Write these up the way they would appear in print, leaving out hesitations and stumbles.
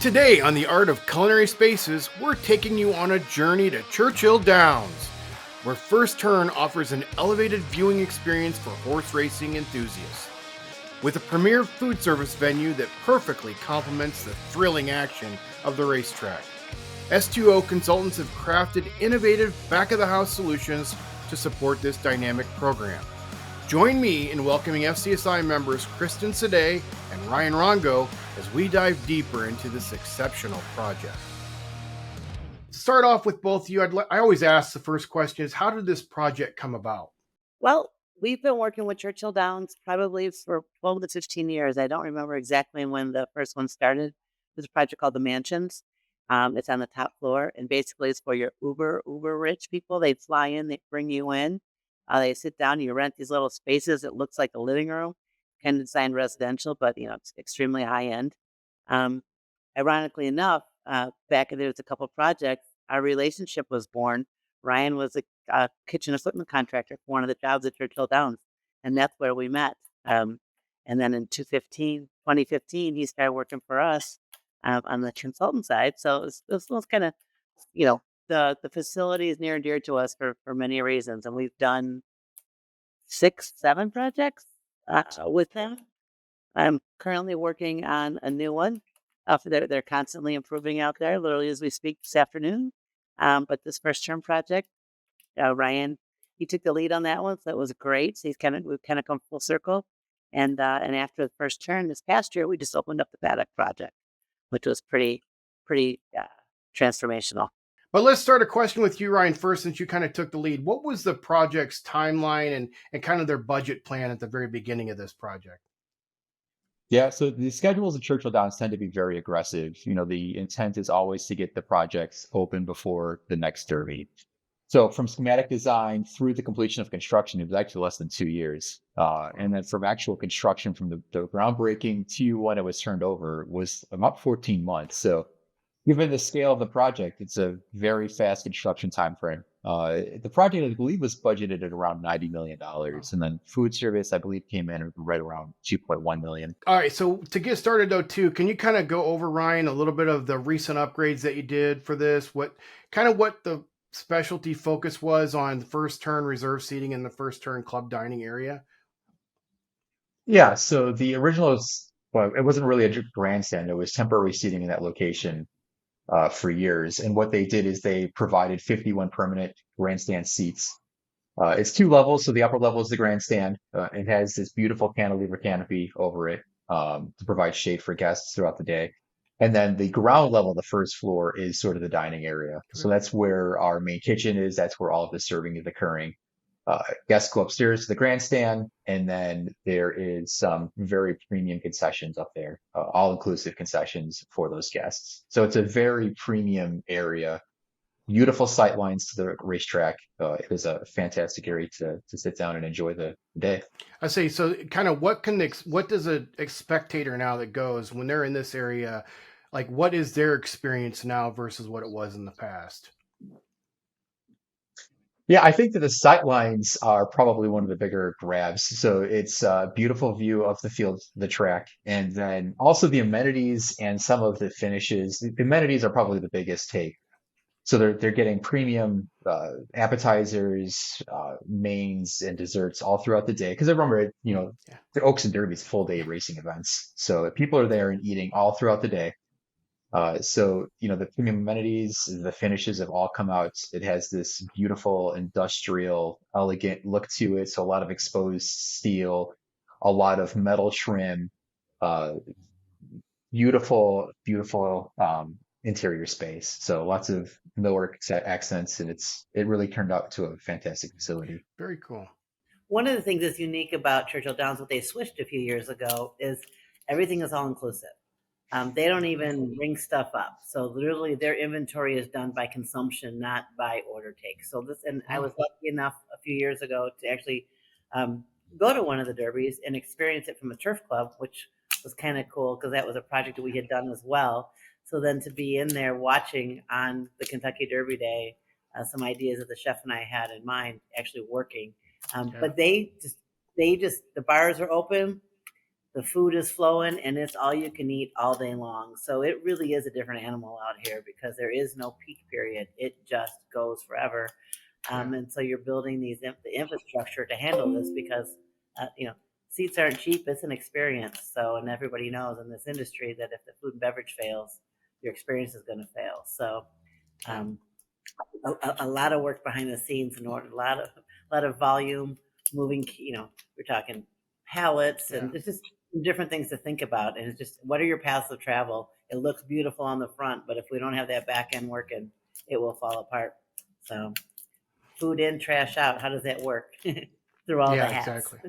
Today on the Art of Culinary Spaces, we're taking you on a journey to Churchill Downs, where First Turn offers an elevated viewing experience for horse racing enthusiasts. With a premier food service venue that perfectly complements the thrilling action of the racetrack, S2O Consultants have crafted innovative back-of-the-house solutions to support this dynamic program. Join me in welcoming FCSI members Kristin Sedej and Ryan Rongo as we dive deeper into this exceptional project. To start off with both of you, I always ask the first question is, how did this project come about? Well, we've been working with Churchill Downs probably for 12 to 15 years. I don't remember exactly when the first one started. There's a project called The Mansions. It's on the top floor, and basically it's for your uber rich people. They fly in, they bring you in, they sit down, you rent these little spaces. It looks like a living room, kind of designed residential, but it's extremely high end. Um, Ironically enough, back there was a couple of projects. Our relationship was born. Ryan was a kitchen equipment contractor for one of the jobs at Churchill Downs, and that's where we met. And then in 2015, he started working for us on the consultant side. So it was kind of, the facility is near and dear to us for many reasons, and we've done 6-7 projects with them. I'm currently working on a new one. They're constantly improving out there, literally as we speak this afternoon. But this first term project, Ryan, he took the lead on that one, so it was great. So we've kind of come full circle. And after the first turn this past year, we just opened up the paddock project, which was pretty transformational. But let's start a question with you, Ryan, first, since you kind of took the lead. What was the project's timeline and kind of their budget plan at the very beginning of this project? Yeah, so the schedules at Churchill Downs tend to be very aggressive. The intent is always to get the projects open before the next derby. So from schematic design through the completion of construction, it was actually less than 2 years. And then from actual construction, from the groundbreaking to when it was turned over, was about 14 months. So given the scale of the project, it's a very fast construction time frame. The project, I believe, was budgeted at around $90 million. And then food service, I believe, came in right around $2.1 million. All right. So to get started, though, too, can you kind of go over, Ryan, a little bit of the recent upgrades that you did for this? What the specialty focus was on the first turn reserve seating and the first turn club dining area? Yeah, so the original it wasn't really a grandstand. It was temporary seating in that location for years. And what they did is they provided 51 permanent grandstand seats. It's 2 levels. So the upper level is the grandstand. It has this beautiful cantilever canopy over it to provide shade for guests throughout the day. And then the ground level, the first floor, is sort of the dining area. So that's where our main kitchen is. That's where all of the serving is occurring. Guests go upstairs to the grandstand, and then there is some very premium concessions up there, all-inclusive concessions for those guests. So it's a very premium area, beautiful sight lines to the racetrack. It is a fantastic area to sit down and enjoy the day. I say, so kind of what does a spectator now that goes when they're in this area, like what is their experience now versus what it was in the past? Yeah, I think that the sight lines are probably one of the bigger grabs. So it's a beautiful view of the field, the track, and then also the amenities and some of the finishes. The amenities are probably the biggest take. So they're getting premium appetizers, mains, and desserts all throughout the day. Because I remember, the Oaks and Derby's full day racing events, so people are there and eating all throughout the day. So the premium amenities, the finishes have all come out. It has this beautiful, industrial, elegant look to it. So a lot of exposed steel, a lot of metal trim, uh, beautiful, beautiful interior space. So lots of millwork accents, and it really turned out to a fantastic facility. Very cool. One of the things that's unique about Churchill Downs, what they switched a few years ago, is everything is all inclusive. They don't even ring stuff up. So literally their inventory is done by consumption, not by order take. And I was lucky enough a few years ago to actually go to one of the derbies and experience it from a turf club, which was kind of cool because that was a project that we had done as well. So then to be in there watching on the Kentucky Derby Day, some ideas that the chef and I had in mind actually working. But the bars are open. the food is flowing and it's all you can eat all day long. So it really is a different animal out here because there is no peak period. It just goes forever. And so you're building the infrastructure to handle this because, seats aren't cheap. It's an experience. So, and everybody knows in this industry that if the food and beverage fails, your experience is going to fail. So, um, a lot of work behind the scenes in order, a lot of volume, moving. We're talking pallets, and there's just different things to think about. And it's just, what are your paths of travel? It looks beautiful on the front, but if we don't have that back end working, it will fall apart. So, food in, trash out. How does that work through all the hats? Exactly.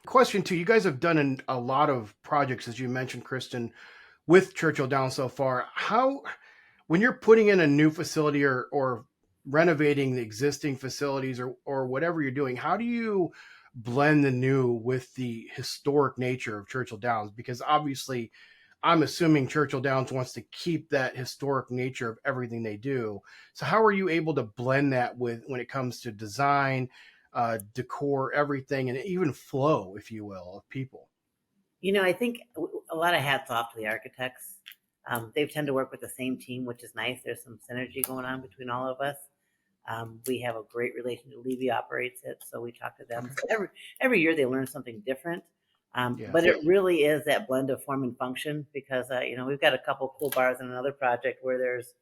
Question two: you guys have done a lot of projects, as you mentioned, Kristin, with Churchill Downs so far. How, when you're putting in a new facility or renovating the existing facilities or whatever you're doing, how do you blend the new with the historic nature of Churchill Downs? Because obviously, I'm assuming Churchill Downs wants to keep that historic nature of everything they do. So how are you able to blend that with when it comes to design, decor, everything, and even flow, if you will, of people? I think a lot of hats off to the architects. They tend to work with the same team, which is nice. There's some synergy going on between all of us. We have a great relationship. Levy operates it, so we talk to them. So every year they learn something different. But it really is that blend of form and function because, we've got a couple cool bars in another project where there's,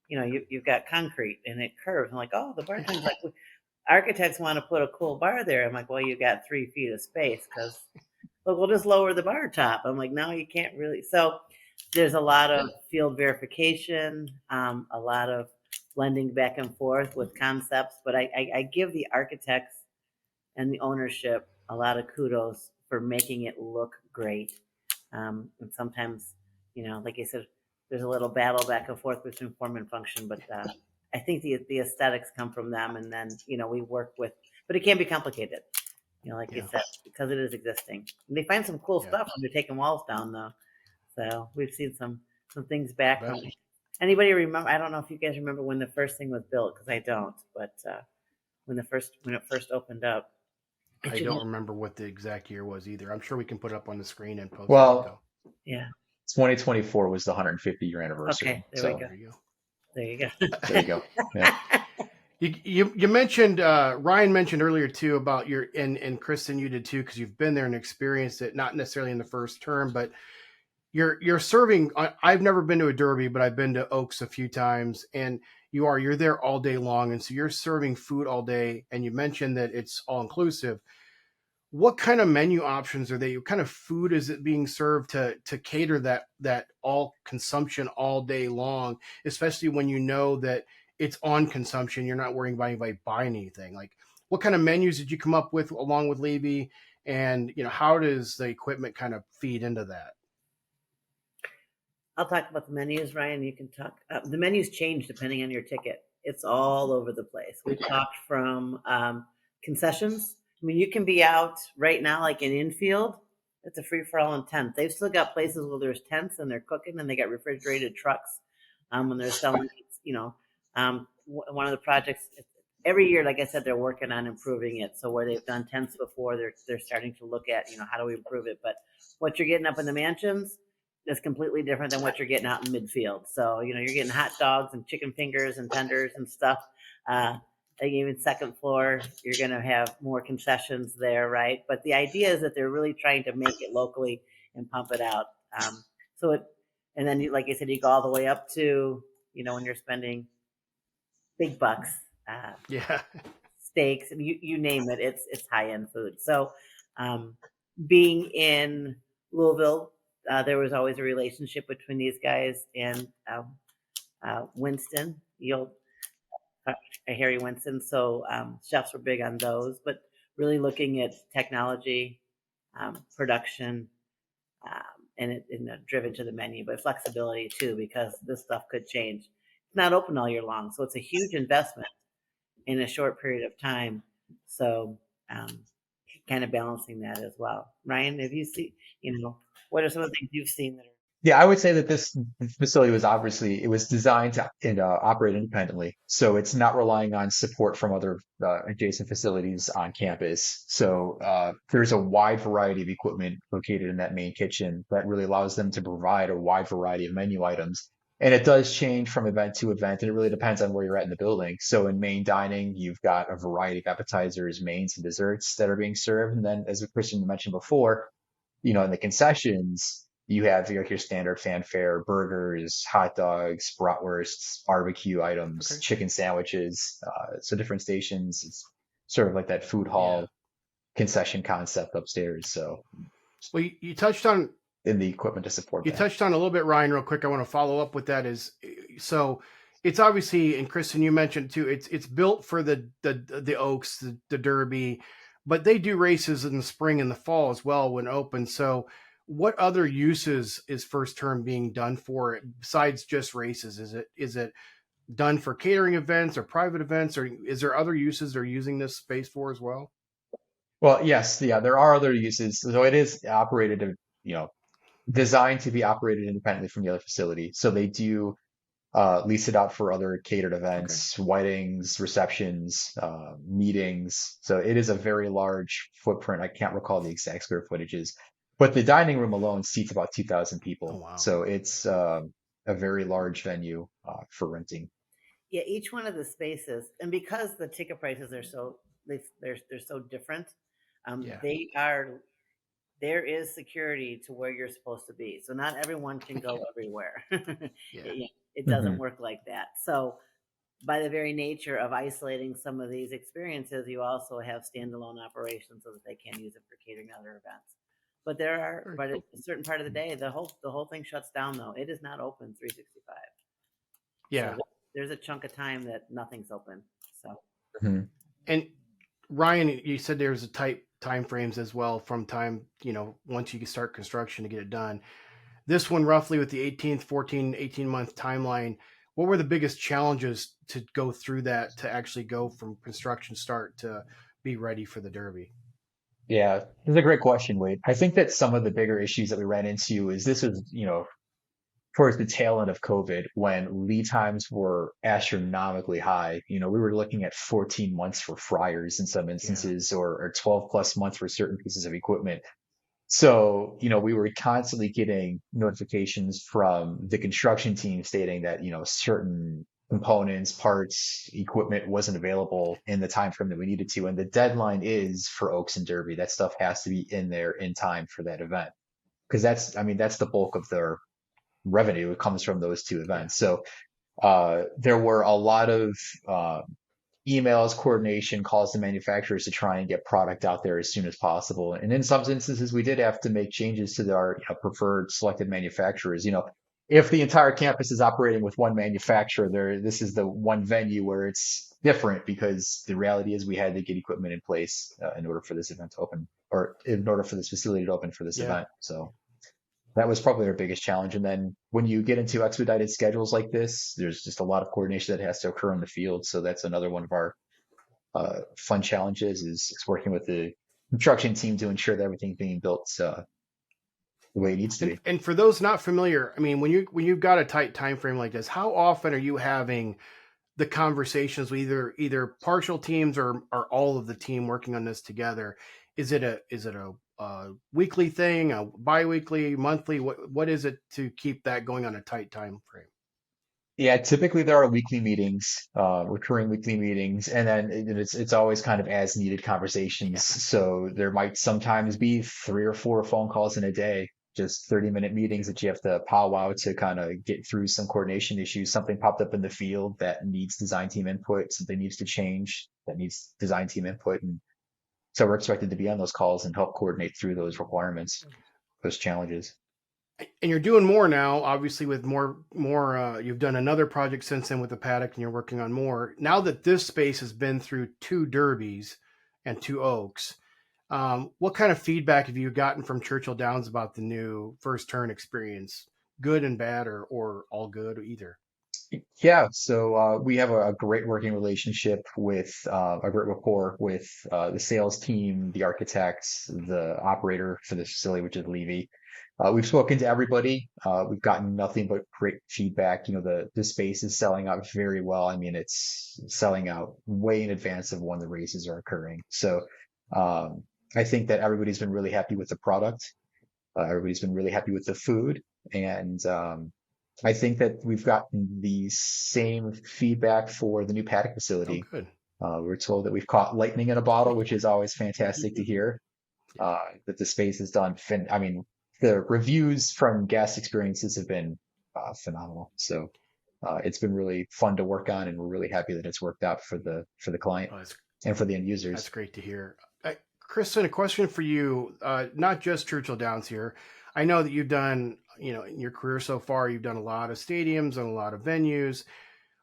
you've got concrete and it curves. I'm like, oh, the bartender's like, architects want to put a cool bar there. I'm like, well, you got 3 feet of space because, look, we'll just lower the bar top. I'm like, no, you can't really. So there's a lot of field verification, a lot of blending back and forth with concepts. But I give the architects and the ownership a lot of kudos for making it look great. And sometimes, like I said, there's a little battle back and forth between form and function, but I think the aesthetics come from them, and then we work with, but it can be complicated, like you said, because it is existing. And they find some cool stuff when they're taking walls down, though. So we've seen some things back from. Anybody remember? I don't know if you guys remember when the first thing was built, because I don't. But when it first opened up, I don't remember what the exact year was either. I'm sure we can put it up on the screen and post it. Well, yeah, 2024 was the 150-year anniversary. Okay, there we go. There you go. There you go. Yeah. You mentioned Ryan mentioned earlier too about your and Kristin, you did too, because you've been there and experienced it, not necessarily in the first term, but you're serving. I've never been to a Derby, but I've been to Oaks a few times, and you're there all day long, and so you're serving food all day. And you mentioned that it's all inclusive. What kind of menu options are they? What kind of food is it being served to cater that all consumption all day long, especially when you know that it's on consumption, you're not worrying about anybody buying anything? Like, what kind of menus did you come up with along with Levy, and how does the equipment kind of feed into that? I'll talk about the menus, Ryan. You can talk. The menus change depending on your ticket. It's all over the place. We've talked from concessions. I mean, you can be out right now, like in infield. It's a free for all in tents. They've still got places where there's tents and they're cooking, and they got refrigerated trucks when they're selling. One of the projects every year, like I said, they're working on improving it. So where they've done tents before, they're starting to look at how do we improve it. But what you're getting up in the mansions is completely different than what you're getting out in midfield. So you're getting hot dogs and chicken fingers and tenders and stuff. Even second floor, you're going to have more concessions there, right? But the idea is that they're really trying to make it locally and pump it out. And then, like I said, you go all the way up to, when you're spending big bucks, steaks, and you name it, it's high end food. So, being in Louisville, there was always a relationship between these guys and Winston. Harry Winston. So chefs were big on those, but really looking at technology, production, and driven to the menu, but flexibility too, because this stuff could change. It's not open all year long, so it's a huge investment in a short period of time. So kind of balancing that as well. Ryan, have you seen, what are some of the things you've seen that are Yeah, I would say that this facility was obviously it was designed to operate independently, so it's not relying on support from other adjacent facilities on campus. So there's a wide variety of equipment located in that main kitchen that really allows them to provide a wide variety of menu items. And it does change from event to event, and it really depends on where you're at in the building. So in main dining, you've got a variety of appetizers, mains, and desserts that are being served. And then, as Christian mentioned before, in the concessions, you have your standard fanfare, burgers, hot dogs, bratwursts, barbecue items, Okay. chicken sandwiches. So different stations. It's sort of like that food Yeah. hall concession concept upstairs. So Well, you touched on in the equipment to support you that. touched on a little bit, Ryan, real quick. I want to follow up with that. Is so it's obviously, and Kristen, you mentioned too. It's built for the Oaks, the Derby, but they do races in the spring and the fall as well when open. So, what other uses is First Term being done for it besides just races? Is it done for catering events or private events, or is there other uses they're using this space for as well? Well, yes, yeah, there are other uses. So it is operated, you know, designed to be operated independently from the other facility. So they do lease it out for other catered Okay. events, weddings, receptions, meetings. So it is a very large footprint. I can't recall the exact square footages, but the dining room alone seats about 2,000 Oh people. wow. So it's a very large venue for renting. Yeah, each one of the spaces, and because the ticket prices are so they're so different, Yeah. they are there is security to where you're supposed to be. So not everyone can go everywhere. Yeah. It doesn't Hmm. work like that. So by the very nature of isolating some of these experiences, you also have standalone operations so that they can use it for catering other events. Very But at cool. a certain part of the day, the whole thing shuts down though. It is not open 365. So Yeah. there's a chunk of time that nothing's open. So Hmm. And Ryan, you said there's a tight time frames as well from time, once you can start construction to get it done. This one roughly with the 18th, 14, 18-month timeline, what were the biggest challenges to go through that to actually go from construction start to be ready for the Derby? Yeah, this is a great question, Wade. I think that some of the bigger issues that we ran into is this was, towards the tail end of COVID when lead times were astronomically high. We were looking at 14 months for fryers in some Yeah. instances or 12 plus months for certain pieces of equipment. So, we were constantly getting notifications from the construction team stating that, certain components, parts, equipment wasn't available in the time frame that we needed to. And the deadline is for Oaks and Derby. That stuff has to be in there in time for that event. Because that's the bulk of their revenue. It comes from those two Yeah. events. So there were a lot of uh, emails, coordination, calls to manufacturers to try and get product out there as soon as possible. And in some instances, we did have to make changes to our preferred selected manufacturers. If the entire campus is operating with one manufacturer, this is the one venue where it's different because the reality is we had to get equipment in place in order for this event to open, or in order for this facility to open for this Yeah. event. So that was probably our biggest challenge. And then when you get into expedited schedules like this, there's just a lot of coordination that has to occur in the field. So that's another one of our fun challenges is working with the construction team to ensure that everything's being built the way it needs to And be. and for those not familiar, I mean, when you've got a tight time frame like this, how often are you having the conversations with either partial teams or all of the team working on this together? Is it a weekly thing, a biweekly, monthly? What is it to keep that going on a tight time frame? Yeah, typically there are weekly meetings, recurring weekly meetings, and then it's always kind of as needed conversations. Yeah. So there might sometimes be 3 or 4 phone calls in a day, just 30-minute meetings that you have to powwow to kind of get through some coordination issues. Something popped up in the field that needs design team input, something needs to change that needs design team input, and so we're expected to be on those calls and help coordinate through those requirements, those challenges. And you're doing more now, obviously with more. You've done another project since then with the paddock, and you're working on more. Now that this space has been through two derbies and two oaks, what kind of feedback have you gotten from Churchill Downs about the new first turn experience? Good and bad, or all good, or either? Yeah, so we have a great working relationship with a great rapport with the sales team, the architects, the operator for the facility, which is Levy. We've spoken to everybody. We've gotten nothing but great feedback. The space is selling out very well. I mean, it's selling out way in advance of when the races are occurring. So um, I think that everybody's been really happy with the product. Everybody's been really happy with the food, and I think that we've gotten the same feedback for the new paddock Oh, facility. good. We're told that we've caught lightning in a bottle, which is always fantastic to hear. Yeah. That the space has done. I mean, the reviews from guest experiences have been phenomenal. So it's been really fun to work on, and we're really happy that it's worked out for the client Oh, and for the end that's users. great to hear. Kristen, a question for you. Not just Churchill Downs here. I know that you've done, in your career so far, you've done a lot of stadiums and a lot of venues.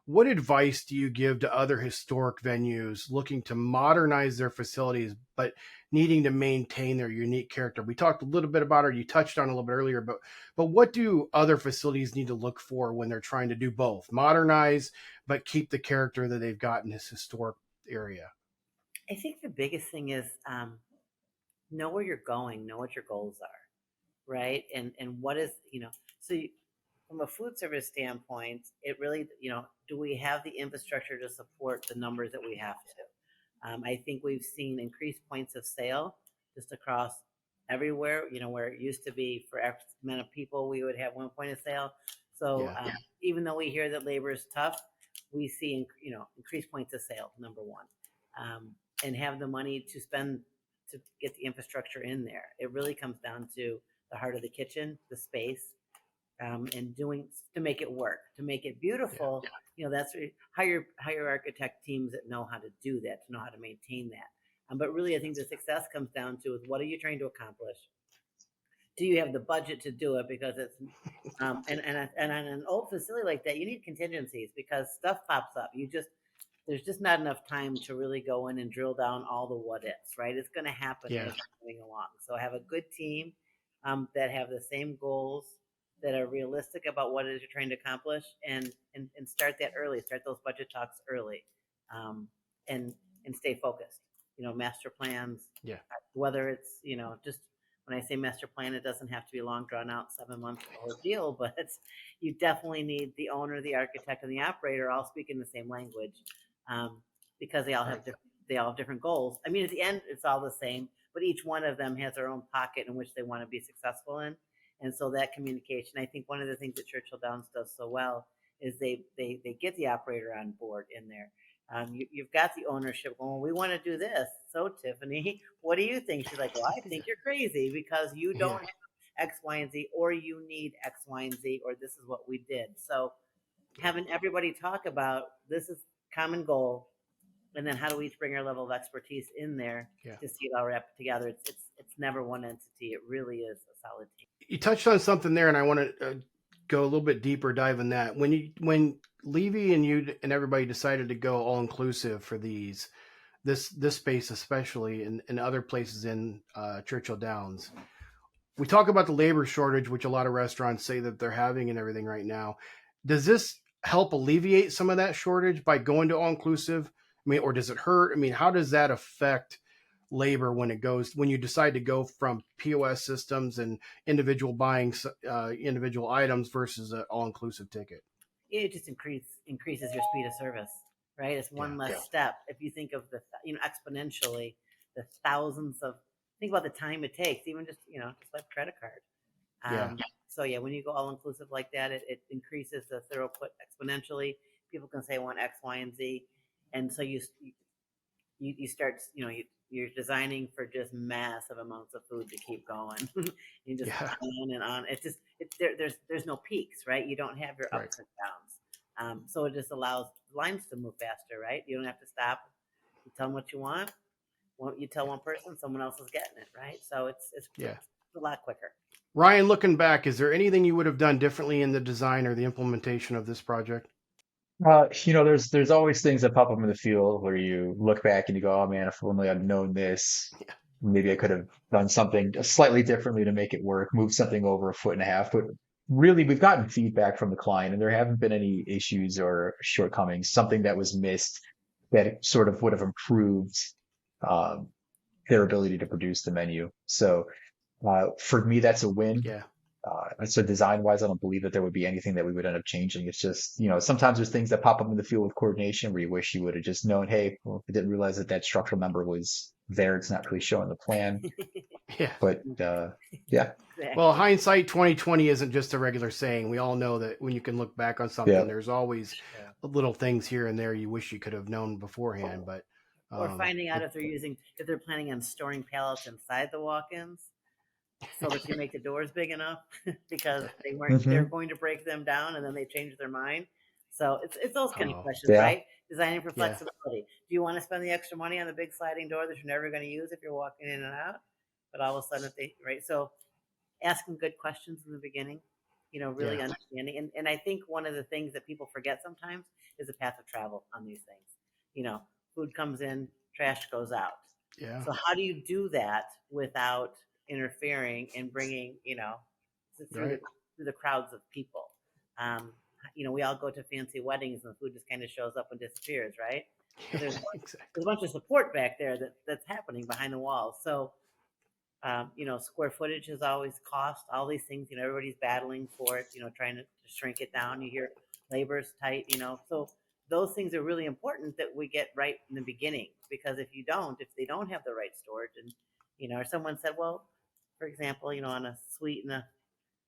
What advice do you give to other historic venues looking to modernize their facilities, but needing to maintain their unique character? We talked a little bit about it, or you touched on it a little bit earlier, but what do other facilities need to look for when they're trying to do both, modernize, but keep the character that they've got in this historic area? I think the biggest thing is know where you're going, know what your goals are, right? And what is, so you, from a food service standpoint, it really, do we have the infrastructure to support the numbers that we have to? I think we've seen increased points of sale just across everywhere, where it used to be for X amount of people, we would have one point of sale. So Yeah. even though we hear that labor is tough, we see, increased points of sale, number one, and have the money to spend to get the infrastructure in there. It really comes down to the heart of the kitchen, the space, and doing to make it work, to make it beautiful. That's hire architect teams that know how to do that, to know how to maintain that. But really, I think the success comes down to is what are you trying to accomplish? Do you have the budget to do it? Because it's and on an old facility like that, you need contingencies because stuff pops up. There's just not enough time to really go in and drill down all the what ifs, right? It's going to happen Yeah. as you're going along. So have a good team that have the same goals, that are realistic about what it is you're trying to accomplish, and start that early. Start those budget talks early, um, and and stay focused. Master plans. Yeah. Whether it's just when I say master plan, it doesn't have to be a long drawn out 7 month ordeal, but you definitely need the owner, the architect, and the operator all speaking the same language, um, because they all have different goals. I mean, at the end, it's all the same, but each one of them has their own pocket in which they want to be successful in. And so that communication, I think one of the things that Churchill Downs does so well is they get the operator on board in there. You've got the ownership going, well, we want to do this. So, Tiffany, what do you think? She's like, well, I think you're crazy because you Yeah. don't have X, Y, and Z, or you need X, Y, and Z, or this is what we did. So, having everybody talk about this is common goal, and then how do we each bring our level of expertise in there Yeah. to see it all wrapped together. It's never one entity. It really is a solid team. You touched on something there, and I want to go a little bit deeper dive in that. When Levy and you and everybody decided to go all inclusive for this space, especially and other places in Churchill Downs, we talk about the labor shortage, which a lot of restaurants say that they're having and everything right now. Does this help alleviate some of that shortage by going to all inclusive? I mean, or does it hurt? I mean, how does that affect labor when you decide to go from POS systems and individual buying individual items versus an all inclusive ticket? It just increases your speed of service, right? It's one Yeah. less step. If you think of the exponentially, the thousands of think about the time it takes, even just just like credit card. Yeah. So yeah, when you go all inclusive like that, it increases the throughput exponentially. People can say I want X, Y, and Z, and so you start you're designing for just massive amounts of food to keep going. You just Yeah. on and on. There's no peaks, right? You don't have your Right. ups and downs. So it just allows lines to move faster, right? You don't have to stop. You tell them what you want. You tell one person, someone else is getting it, right? So it's Yeah. a lot quicker. Ryan, looking back, is there anything you would have done differently in the design or the implementation of this project? There's always things that pop up in the field where you look back and you go, oh man, if only I'd known this, Yeah. maybe I could have done something slightly differently to make it work, move something over a foot and a half. But really, we've gotten feedback from the client, and there haven't been any issues or shortcomings. Something that was missed that sort of would have improved um, their ability to produce the menu. So for me, that's a win. Yeah. So design wise, I don't believe that there would be anything that we would end up changing. It's just, sometimes there's things that pop up in the field with coordination where you wish you would have just known, hey, well, I didn't realize that structural member was there. It's not really showing the plan. Yeah. But yeah. Well, hindsight 2020 isn't just a regular saying. We all know that when you can look back on something, Yeah. there's always little things here and there you wish you could have known beforehand. But or finding out if they're planning on storing pallets inside the walk-ins, so that you make the doors big enough because they're going to break them down and then they change their mind. So it's those kind of questions, right? Designing for flexibility. Do you want to spend the extra money on the big sliding door that you're never going to use if you're walking in and out? But all of a sudden, so asking good questions in the beginning, really understanding. And I think one of the things that people forget sometimes is the path of travel on these things. Food comes in, trash goes out. Yeah. So how do you do that without interfering and bringing, through the crowds of people? We all go to fancy weddings and the food just kind of shows up and disappears, right? There's a bunch of support back there that's happening behind the walls. So, square footage is always cost, all these things, everybody's battling for it, trying to shrink it down. You hear labor's tight, so those things are really important that we get right in the beginning, because if they don't have the right storage and, or someone said, well, for example, on a suite in a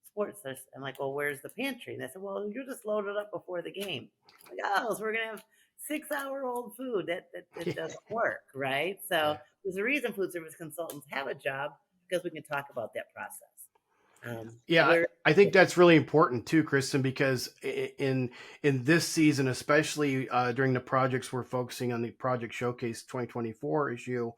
sports, I'm like, well, where's the pantry? And they said, well, you just load it up before the game. I'm like, oh, so we're going to have 6-hour-old food. That doesn't work, right? So there's a reason food service consultants have a job, because we can talk about that process. I think that's really important too, Kristin, because in this season, especially during the projects we're focusing on, the Project Showcase 2024 issue,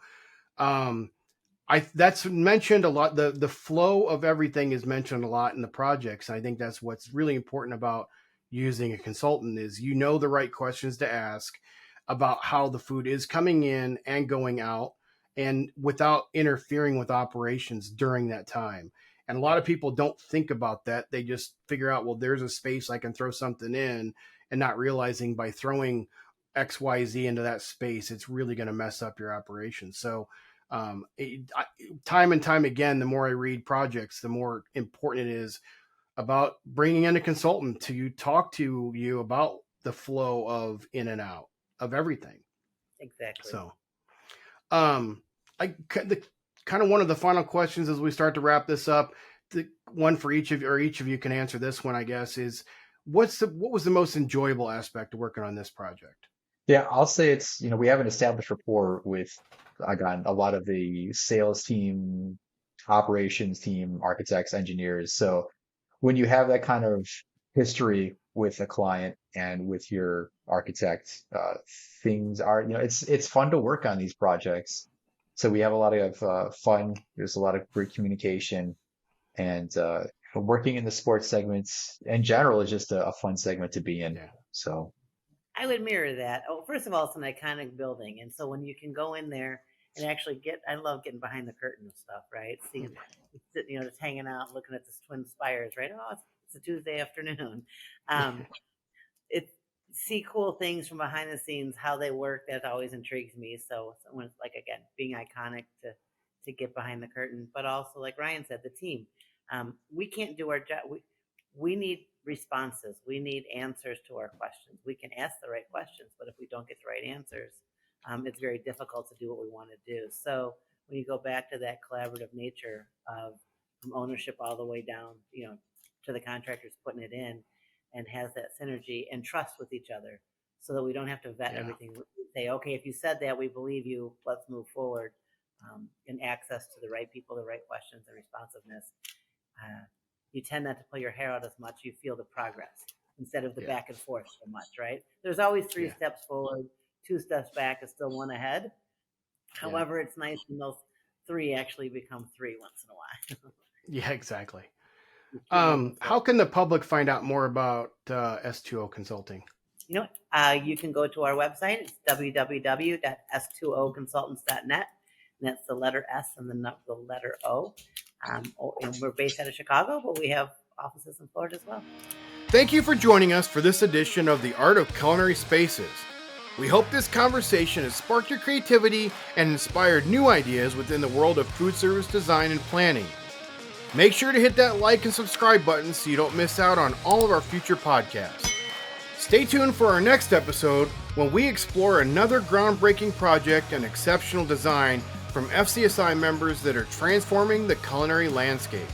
that's mentioned a lot. The flow of everything is mentioned a lot in the projects. And I think that's what's really important about using a consultant is the right questions to ask about how the food is coming in and going out, and without interfering with operations during that time. And a lot of people don't think about that. They just figure out, well, there's a space I can throw something in, and not realizing by throwing XYZ into that space, it's really going to mess up your operation. So time and time again, the more I read projects, the more important it is about bringing in a consultant to talk to you about the flow of in and out of everything. Exactly. So kind of one of the final questions as we start to wrap this up, the one for each of you, or each of you can answer this one, I guess, is what was the most enjoyable aspect of working on this project? Yeah, I'll say it's, we have an established rapport with, again, a lot of the sales team, operations team, architects, engineers. So when you have that kind of history with a client and with your architect, things are, it's fun to work on these projects. So we have a lot of fun. There's a lot of great communication, and working in the sports segments in general is just a fun segment to be in. Yeah. So I would mirror that. Oh, first of all, it's an iconic building, and so when you can go in there and actually I love getting behind the curtain and stuff, right? Seeing, just hanging out, looking at the twin spires, right? Oh, it's a Tuesday afternoon. See cool things from behind the scenes, how they work. That always intrigues me. So when it's like, again, being iconic to get behind the curtain, but also like Ryan said, the team. We can't do our job. We need responses. We need answers to our questions. We can ask the right questions, but if we don't get the right answers, it's very difficult to do what we want to do. So when you go back to that collaborative nature of from ownership all the way down, to the contractors putting it in, and has that synergy and trust with each other, so that we don't have to vet everything. We say, okay, if you said that, we believe you, let's move forward, and access to the right people, the right questions, and responsiveness. You tend not to pull your hair out as much. You feel the progress instead of the back and forth so much, right? There's always 3 steps forward, 2 steps back is still 1 ahead. However, it's nice when those 3 actually become 3 once in a while. Yeah, exactly. How can the public find out more about S2O Consulting? You can go to our website. It's www.s2oconsultants.net. And that's the letter S and the letter O. And we're based out of Chicago, but we have offices in Florida as well. Thank you for joining us for this edition of the Art of Culinary Spaces. We hope this conversation has sparked your creativity and inspired new ideas within the world of food service design and planning. Make sure to hit that like and subscribe button so you don't miss out on all of our future podcasts. Stay tuned for our next episode when we explore another groundbreaking project and exceptional design from FCSI members that are transforming the culinary landscape.